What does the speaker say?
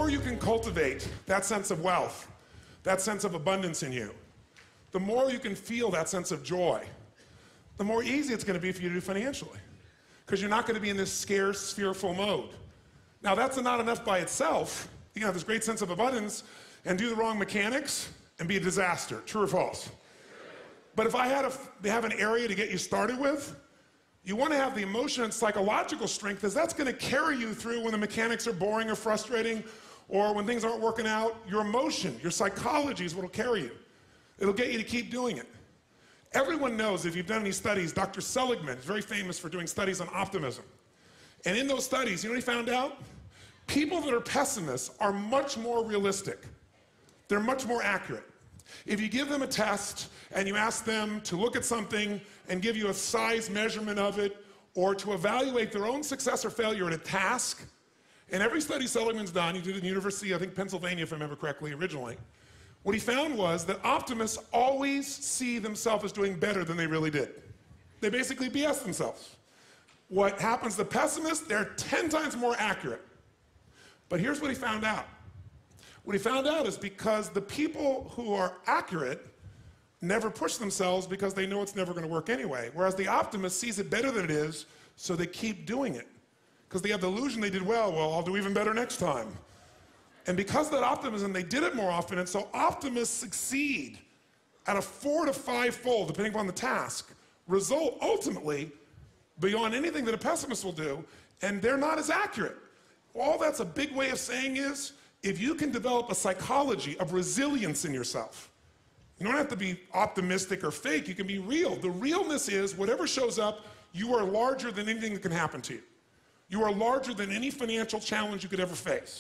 more you can cultivate that sense of wealth, that sense of abundance in you, the more you can feel that sense of joy, the more easy it's going to be for you to do financially. Because you're not going to be in this scarce, fearful mode. Now, that's not enough by itself. You can have this great sense of abundance and do the wrong mechanics and be a disaster. True or false? But if I had to have an area to get you started with, you want to have the emotion and psychological strength, because that's going to carry you through when the mechanics are boring or frustrating, or when things aren't working out. Your emotion, your psychology is what will carry you. It'll get you to keep doing it. Everyone knows, if you've done any studies, Dr. Seligman is very famous for doing studies on optimism. And in those studies, you know what he found out? People that are pessimists are much more realistic. They're much more accurate. If you give them a test and you ask them to look at something and give you a size measurement of it, or to evaluate their own success or failure at a task, and every study Seligman's done, he did it in the University, I think Pennsylvania if I remember correctly originally, what he found was that optimists always see themselves as doing better than they really did. They basically BS themselves. What happens to pessimists, they're 10 times more accurate. But here's what he found out. What he found out is because the people who are accurate never push themselves because they know it's never going to work anyway. Whereas the optimist sees it better than it is, so they keep doing it. Because they have the illusion they did well, I'll do even better next time. And because of that optimism, they did it more often, and so optimists succeed at a 4 to 5-fold, depending upon the task, result ultimately beyond anything that a pessimist will do, and they're not as accurate. All that's a big way of saying is, if you can develop a psychology of resilience in yourself, you don't have to be optimistic or fake, you can be real. The realness is, whatever shows up, you are larger than anything that can happen to you. You are larger than any financial challenge you could ever face.